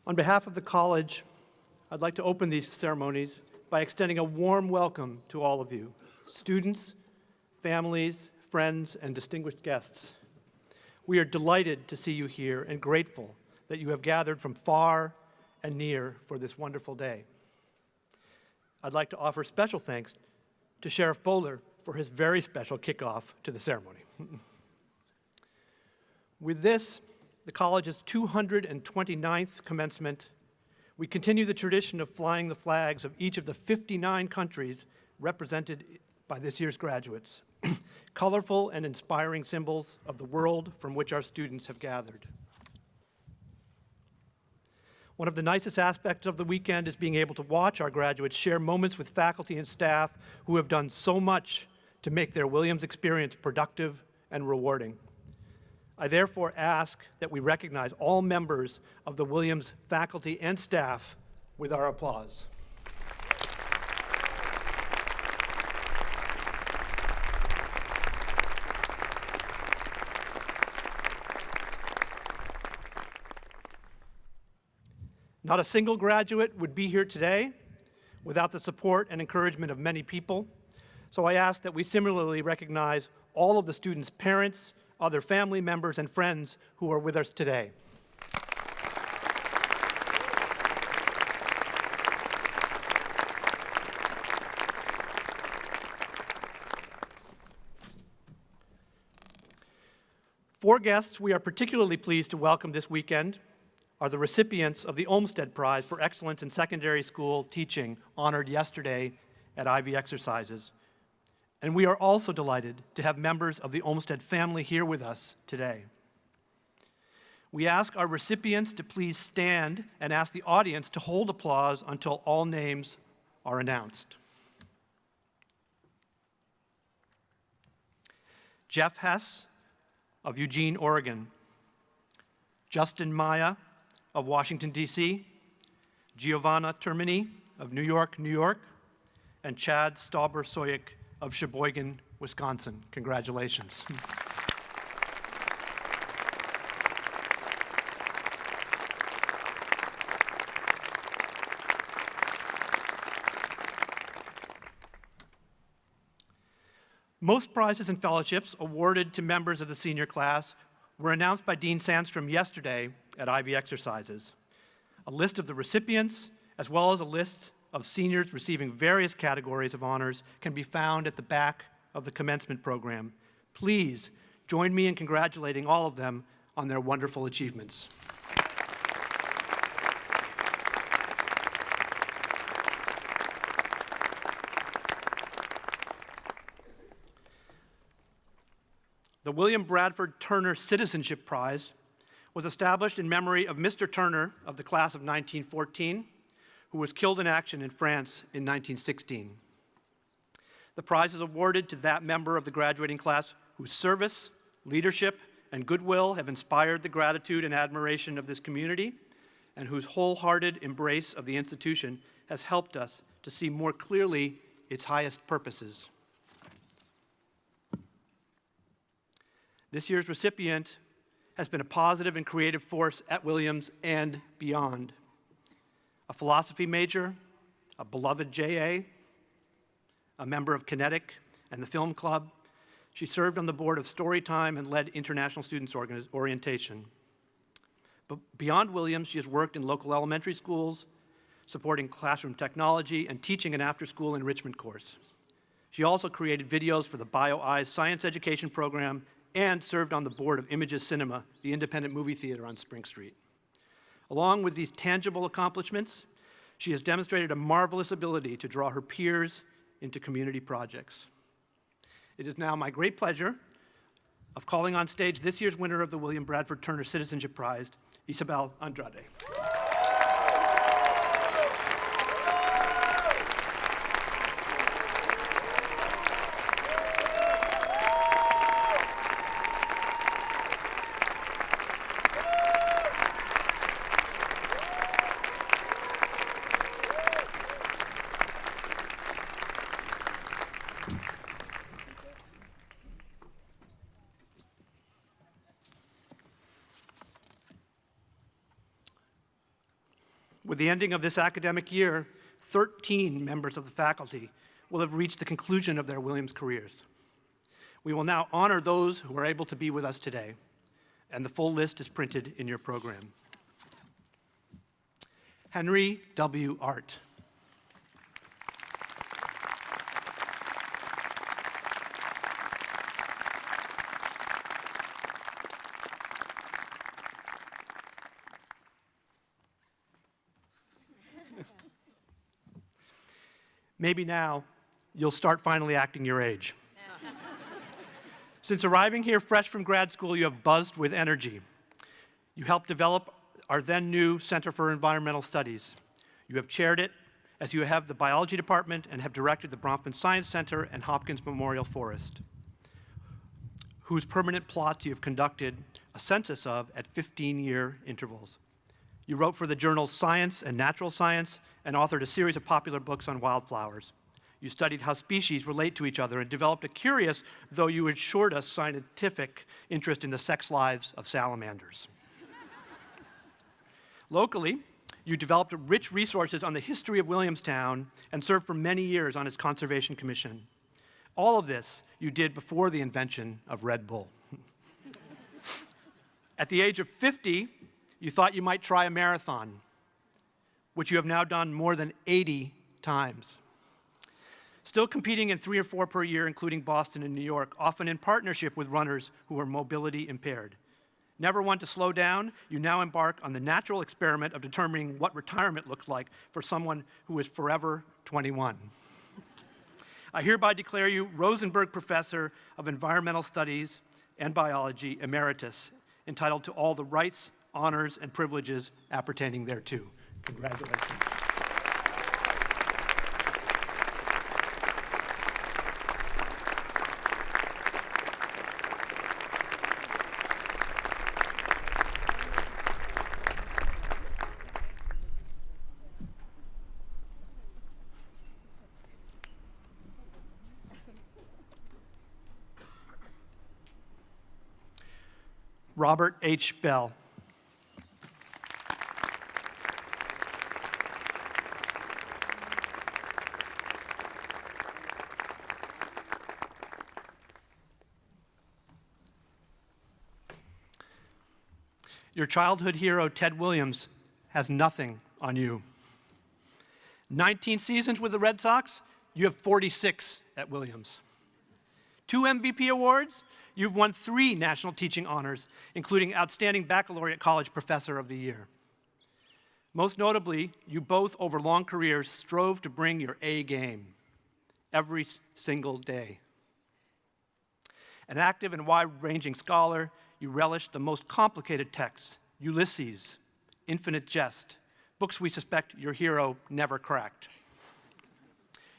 On behalf of the college, I'd like to open these ceremonies by extending a warm welcome to all of you, students, families, friends, and distinguished guests. We are delighted to see you here and grateful that you have gathered from far and near for this wonderful day. I'd like to offer special thanks to Sheriff Bowler for his very special kickoff to the ceremony. With this, the college's 229th commencement, we continue the tradition of flying the flags of each of the 59 countries represented by this year's graduates, colorful and inspiring symbols of the world from which our students have gathered. One of the nicest aspects of the weekend is being able to watch our graduates share moments with faculty and staff who have done so much to make their Williams experience productive and rewarding. I therefore ask that we recognize all members of the Williams faculty and staff with our applause. Not a single graduate would be here today without the support and encouragement of many people, so I ask that we similarly recognize all of the students' parents, other family members, and friends who are with us today. Four guests we are particularly pleased to welcome this weekend are the recipients of the Olmstead Prize for Excellence in Secondary School Teaching, honored yesterday at Ivy Exercises. And we are also delighted to have members of the Olmstead family here with us today. We ask our recipients to please stand and ask the audience to hold applause until all names are announced. Jeff Hess of Eugene, Oregon. Justin Maya of Washington, D.C. Giovanna Termini of New York, New York. And Chad Stauber-Soyik of Sheboygan, Wisconsin. Congratulations. Most prizes and fellowships awarded to members of the senior class were announced by Dean Sandstrom yesterday at Ivy Exercises. A list of the recipients, as well as a list of seniors receiving various categories of honors, can be found at the back of the commencement program. Please join me in congratulating all of them on their wonderful achievements. The William Bradford Turner Citizenship Prize was established in memory of Mr. Turner of the class of 1914, who was killed in action in France in 1916. The prize is awarded to that member of the graduating class whose service, leadership, and goodwill have inspired the gratitude and admiration of this community, and whose wholehearted embrace of the institution has helped us to see more clearly its highest purposes. This year's recipient has been a positive and creative force at Williams and beyond. A philosophy major, a beloved JA, a member of Kinetic and the Film Club. She served on the board of Storytime and led International Students Orientation. But beyond Williams, she has worked in local elementary schools, supporting classroom technology and teaching an after-school enrichment course. She also created videos for the BioEyes science education program and served on the board of Images Cinema, the independent movie theater on Spring Street. Along with these tangible accomplishments, she has demonstrated a marvelous ability to draw her peers into community projects. It is now my great pleasure of calling on stage this year's winner of the William Bradford Turner Citizenship Prize, Isabel Andrade. With the ending of this academic year, 13 members of the faculty will have reached the conclusion of their Williams careers. We will now honor those who are able to be with us today, and the full list is printed in your program. Henry W. Art. Maybe now you'll start finally acting your age. Since arriving here fresh from grad school, you have buzzed with energy. You helped develop our then new Center for Environmental Studies. You have chaired it as you have the biology department and have directed the Bronfman Science Center and Hopkins Memorial Forest, whose permanent plots you have conducted a census of at 15-year intervals. You wrote for the journals Science and Natural Science and authored a series of popular books on wildflowers. You studied how species relate to each other and developed a curious, though you assured us scientific, interest in the sex lives of salamanders. Locally, you developed rich resources on the history of Williamstown and served for many years on its Conservation Commission. All of this you did before the invention of Red Bull. At the age of 50, you thought you might try a marathon, which you have now done more than 80 times. Still competing in 3 or 4 per year, including Boston and New York, often in partnership with runners who are mobility impaired. Never one to slow down, you now embark on the natural experiment of determining what retirement looks like for someone who is forever 21. I hereby declare you Rosenberg Professor of Environmental Studies and Biology Emeritus, entitled to all the rights, honors, and privileges appertaining thereto. Congratulations. Robert H. Bell. Your childhood hero, Ted Williams, has nothing on you. 19 seasons with the Red Sox, you have 46 at Williams. 2 MVP awards, you've won 3 national teaching honors, including Outstanding Baccalaureate College Professor of the Year. Most notably, you both, over long careers, strove to bring your A game every single day. An active and wide-ranging scholar, you relished the most complicated texts, Ulysses, Infinite Jest, books we suspect your hero never cracked.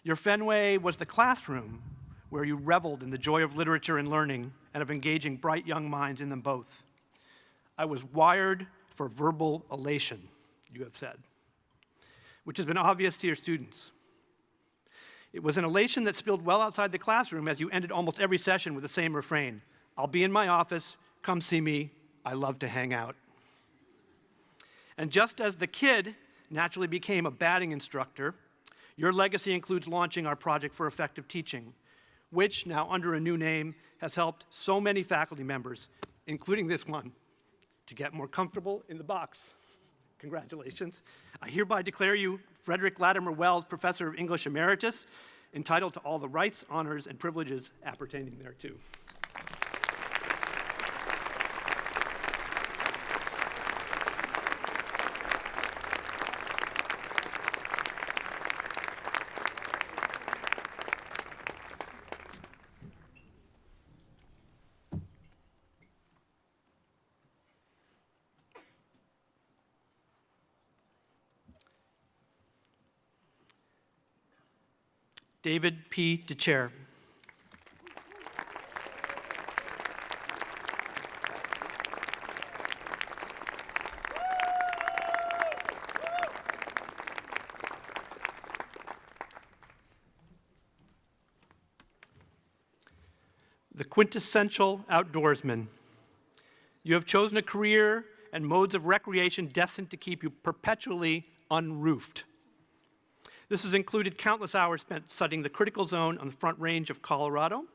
Your Fenway was the classroom where you reveled in the joy of literature and learning and of engaging bright young minds in them both. I was wired for verbal elation, you have said, which has been obvious to your students. It was an elation that spilled well outside the classroom as you ended almost every session with the same refrain: I'll be in my office, come see me, I love to hang out. And just as the kid naturally became a batting instructor, your legacy includes launching our Project for Effective Teaching, which, now under a new name, has helped so many faculty members, including this one, to get more comfortable in the box. Congratulations. I hereby declare you Frederick Latimer Wells Professor of English Emeritus, entitled to all the rights, honors, and privileges appertaining thereto. David P. DeChair. The quintessential outdoorsman. You have chosen a career and modes of recreation destined to keep you perpetually unroofed. This has included countless hours spent studying the critical zone on the Front Range of Colorado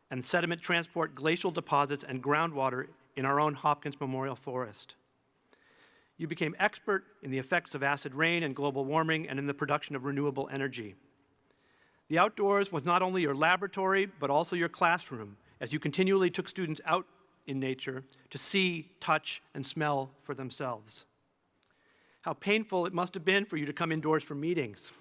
and sediment transport, glacial deposits, and groundwater in our own Hopkins Memorial Forest. You became expert in the effects of acid rain and global warming and in the production of renewable energy. The outdoors was not only your laboratory, but also your classroom, as you continually took students out in nature to see, touch, and smell for themselves. How painful it must have been for you to come indoors for meetings,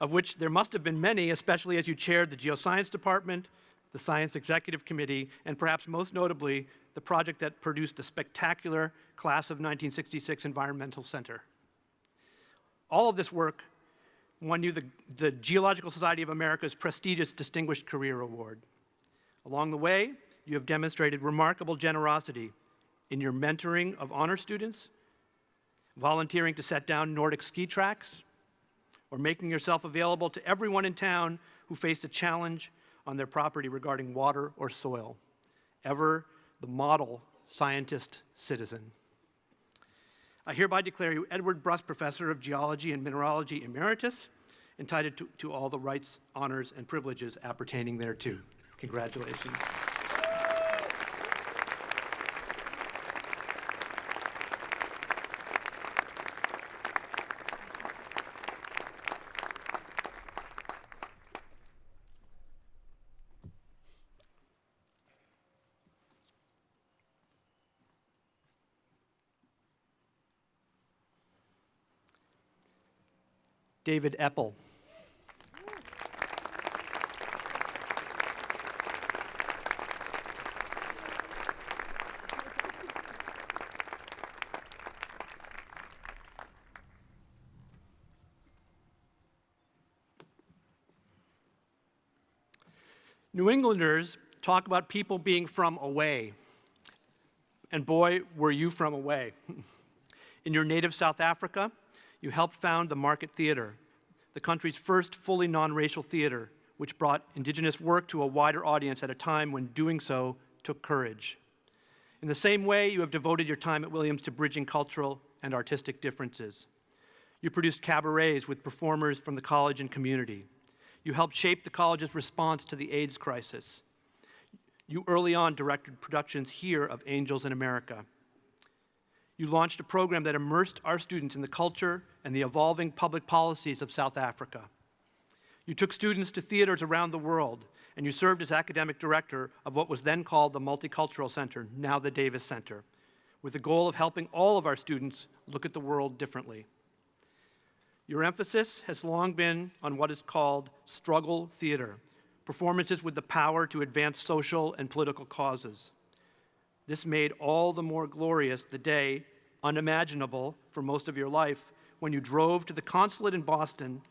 of which there must have been many, especially as you chaired the Geoscience Department, the Science Executive Committee, and perhaps most notably, the project that produced the spectacular Class of 1966 Environmental Center. All of this work won you the Geological Society of America's prestigious Distinguished Career Award. Along the way, you have demonstrated remarkable generosity in your mentoring of honor students, volunteering to set down Nordic ski tracks, or making yourself available to everyone in town who faced a challenge on their property regarding water or soil. Ever the model scientist citizen. I hereby declare you Edward Brust Professor of Geology and Mineralogy Emeritus, entitled to all the rights, honors, and privileges appertaining thereto. Congratulations. David Eppel. New Englanders talk about people being from away. And boy, were you from away. In your native South Africa, you helped found the Market Theatre, the country's first fully non-racial theater, which brought Indigenous work to a wider audience at a time when doing so took courage. In the same way, you have devoted your time at Williams to bridging cultural and artistic differences. You produced cabarets with performers from the college and community. You helped shape the college's response to the AIDS crisis. You early on directed productions here of Angels in America. You launched a program that immersed our students in the culture and the evolving public policies of South Africa. You took students to theaters around the world, and you served as academic director of what was then called the Multicultural Center, now the Davis Center, with the goal of helping all of our students look at the world differently. Your emphasis has long been on what is called struggle theater, performances with the power to advance social and political causes. This made all the more glorious the day, unimaginable for most of your life, when you drove to the consulate in Boston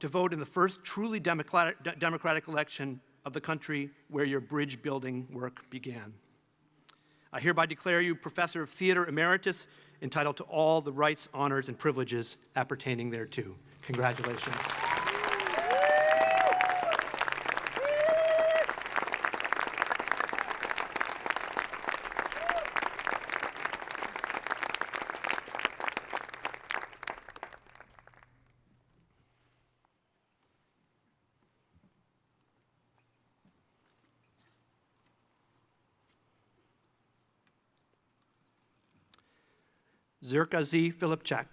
to vote in the first truly democratic election of the country where your bridge building work began. I hereby declare you Professor of Theater Emeritus, entitled to all the rights, honors, and privileges appertaining thereto. Congratulations. Zirka Z. Filipczak.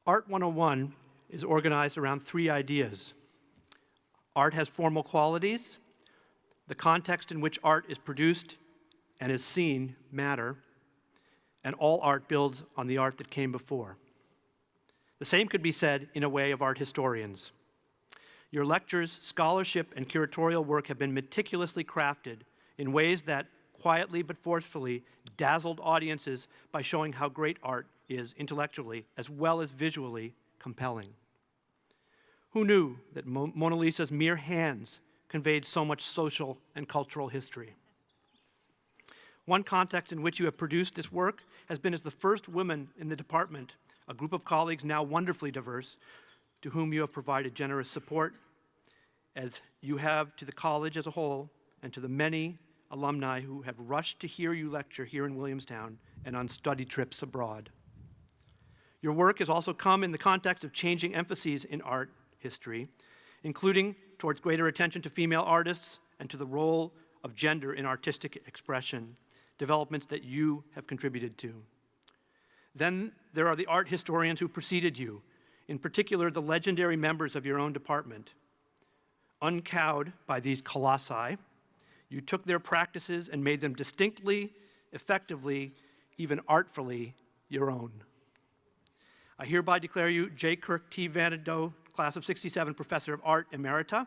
Art 101 is organized around three ideas. Art has formal qualities. The context in which art is produced and is seen matter, and all art builds on the art that came before. The same could be said in a way of art historians. Your lectures, scholarship, and curatorial work have been meticulously crafted in ways that, quietly but forcefully, dazzled audiences by showing how great art is intellectually as well as visually compelling. Who knew that Mona Lisa's mere hands conveyed so much social and cultural history? One context in which you have produced this work has been as the first woman in the department, a group of colleagues now wonderfully diverse, to whom you have provided generous support, as you have to the college as a whole and to the many alumni who have rushed to hear you lecture here in Williamstown and on study trips abroad. Your work has also come in the context of changing emphases in art history, including towards greater attention to female artists and to the role of gender in artistic expression, developments that you have contributed to. Then there are the art historians who preceded you, in particular the legendary members of your own department. Uncowed by these colossi, you took their practices and made them distinctly, effectively, even artfully your own. I hereby declare you J. Kirk T. Vanado, class of '67, Professor of Art Emerita,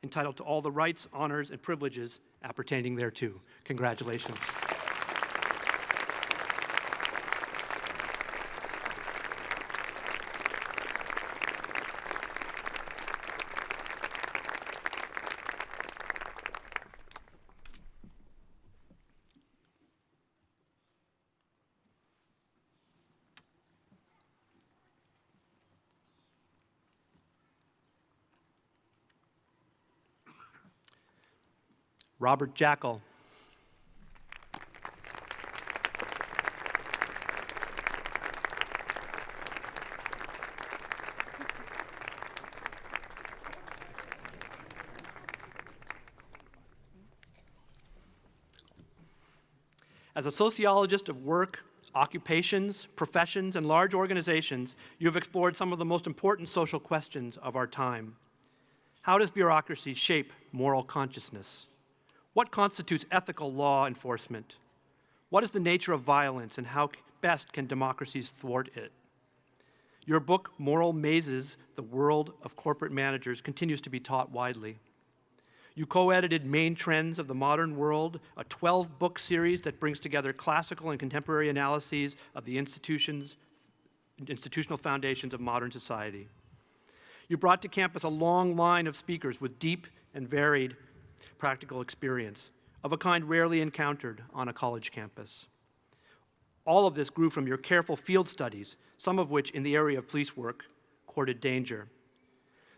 entitled to all the rights, honors, and privileges appertaining thereto. Congratulations. Robert Jackal. As a sociologist of work, occupations, professions, and large organizations, you have explored some of the most important social questions of our time. How does bureaucracy shape moral consciousness? What constitutes ethical law enforcement? What is the nature of violence, and how best can democracies thwart it? Your book, Moral Mazes, The World of Corporate Managers, continues to be taught widely. You co-edited Main Trends of the Modern World, a 12-book series that brings together classical and contemporary analyses of the institutional foundations of modern society. You brought to campus a long line of speakers with deep and varied practical experience, of a kind rarely encountered on a college campus. All of this grew from your careful field studies, some of which in the area of police work courted danger.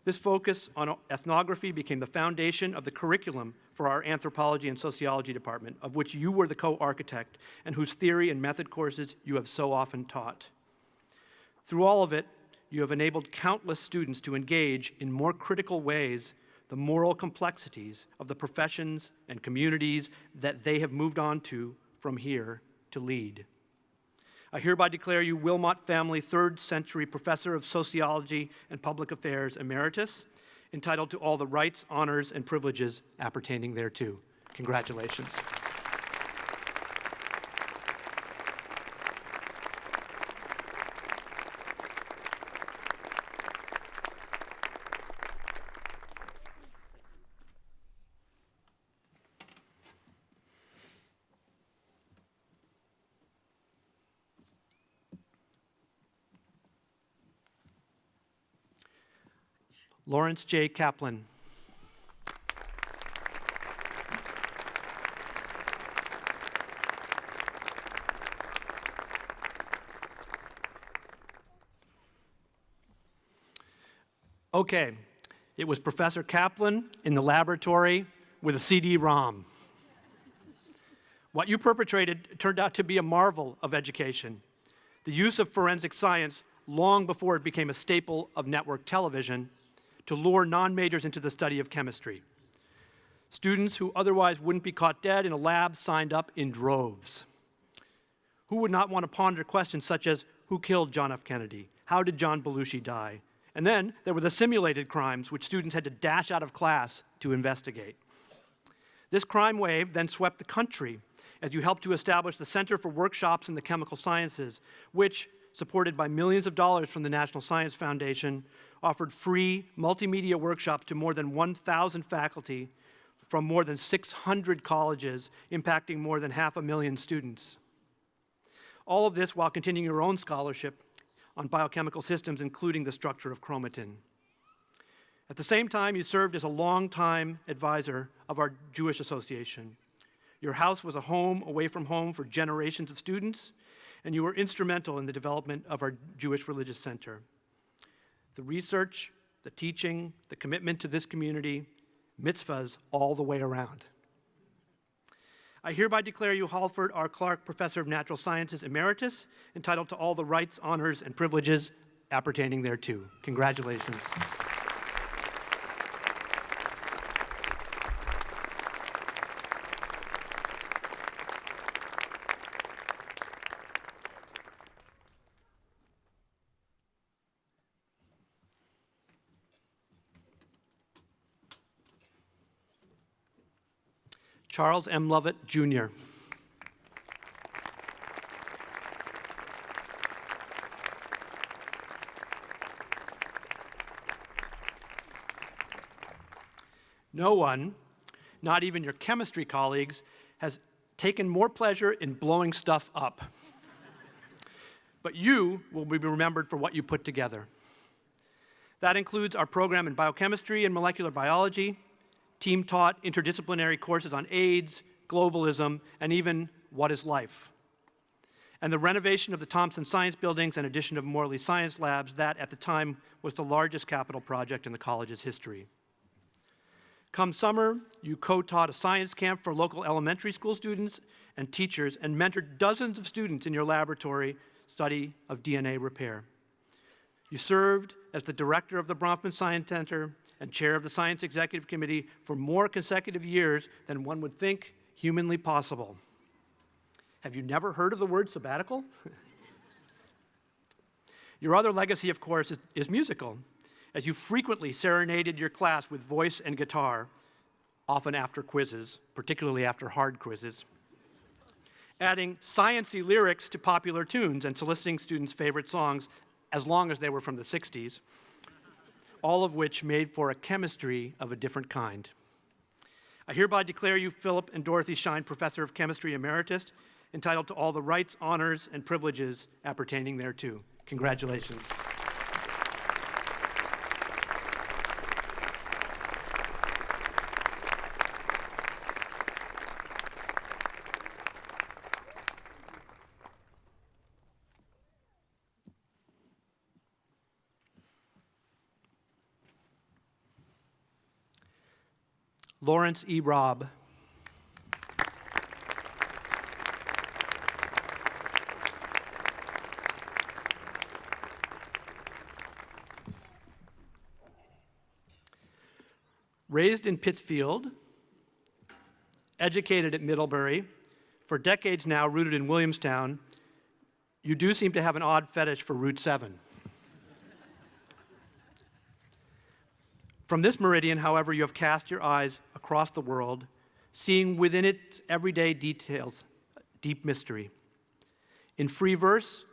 This focus on ethnography became the foundation of the curriculum for our anthropology and sociology department, of which you were the co-architect and whose theory and method courses you have so often taught. Through all of it, you have enabled countless students to engage in more critical ways the moral complexities of the professions and communities that they have moved on to from here to lead. I hereby declare you Wilmot Family 3rd Century Professor of Sociology and Public Affairs Emeritus, entitled to all the rights, honors, and privileges appertaining thereto. Congratulations. Lawrence J. Kaplan. Okay, it was Professor Kaplan in the laboratory with a CD-ROM. What you perpetrated turned out to be a marvel of education. The use of forensic science long before it became a staple of network television to lure non-majors into the study of chemistry. Students who otherwise wouldn't be caught dead in a lab signed up in droves. Who would not want to ponder questions such as, who killed John F. Kennedy? How did John Belushi die? And then there were the simulated crimes which students had to dash out of class to investigate. This crime wave then swept the country as you helped to establish the Center for Workshops in the Chemical Sciences, which, supported by millions of dollars from the National Science Foundation, offered free multimedia workshops to more than 1,000 faculty from more than 600 colleges, impacting more than 500,000 students. All of this while continuing your own scholarship on biochemical systems, including the structure of chromatin. At the same time, you served as a longtime advisor of our Jewish Association. Your house was a home away from home for generations of students, and you were instrumental in the development of our Jewish Religious Center. The research, the teaching, the commitment to this community, mitzvahs all the way around. I hereby declare you Halford R. Clark Professor of Natural Sciences Emeritus, entitled to all the rights, honors, and privileges appertaining thereto. Congratulations. Charles M. Lovett, Jr. No one, not even your chemistry colleagues, has taken more pleasure in blowing stuff up. But you will be remembered for what you put together. That includes our program in biochemistry and molecular biology, team-taught interdisciplinary courses on AIDS, globalism, and even what is life. And the renovation of the Thompson Science Buildings and addition of Morley Science Labs, that at the time was the largest capital project in the college's history. Come summer, you co-taught a science camp for local elementary school students and teachers and mentored dozens of students in your laboratory study of DNA repair. You served as the director of the Bronfman Science Center and chair of the Science Executive Committee for more consecutive years than one would think humanly possible. Have you never heard of the word sabbatical? Your other legacy, of course, is musical, as you frequently serenaded your class with voice and guitar, often after quizzes, particularly after hard quizzes, adding science-y lyrics to popular tunes and soliciting students' favorite songs, as long as they were from the 60s, all of which made for a chemistry of a different kind. I hereby declare you Philip and Dorothy Shine Professor of Chemistry Emeritus, entitled to all the rights, honors, and privileges appertaining thereto. Congratulations. Lawrence E. Robb. Raised in Pittsfield, educated at Middlebury, for decades now rooted in Williamstown, you do seem to have an odd fetish for Route 7. From this meridian, however, you have cast your eyes across the world, seeing within its everyday details deep mystery. In free verse,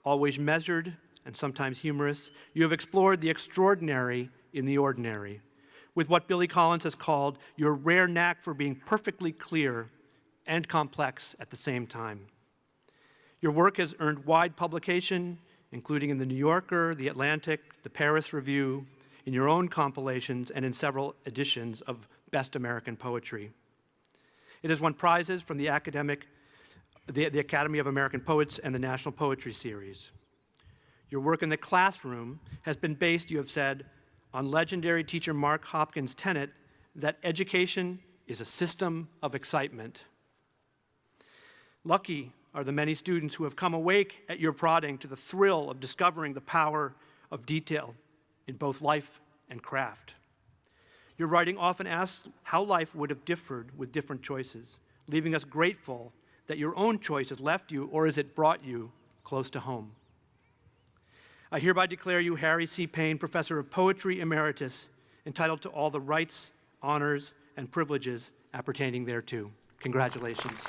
always measured and sometimes humorous, you have explored the extraordinary in the ordinary, with what Billy Collins has called your rare knack for being perfectly clear and complex at the same time. Your work has earned wide publication, including in the New Yorker, the Atlantic, the Paris Review, in your own compilations, and in several editions of Best American Poetry. It has won prizes from the Academy of American Poets and the National Poetry Series. Your work in the classroom has been based, you have said, on legendary teacher Mark Hopkins' tenet that education is a system of excitement. Lucky are the many students who have come awake at your prodding to the thrill of discovering the power of detail in both life and craft. Your writing often asks how life would have differed with different choices, leaving us grateful that your own choice has left you, or has it brought you, close to home. I hereby declare you Harry C. Payne Professor of Poetry Emeritus, entitled to all the rights, honors, and privileges appertaining thereto. Congratulations.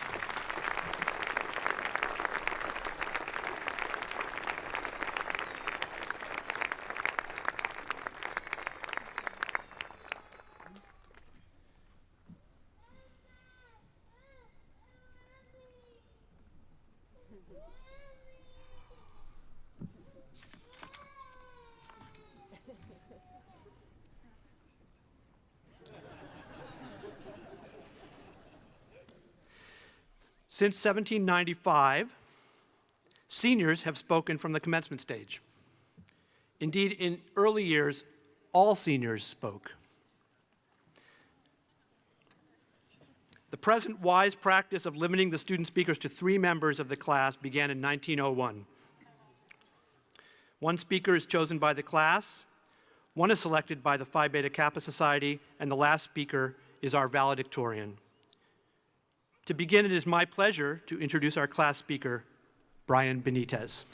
Since 1795, seniors have spoken from the commencement stage. Indeed, in early years, all seniors spoke. The present wise practice of limiting the student speakers to 3 members of the class began in 1901. 1 speaker is chosen by the class, 1 is selected by the Phi Beta Kappa Society, and the last speaker is our valedictorian. To begin, it is my pleasure to introduce our class speaker, Brian Benitez.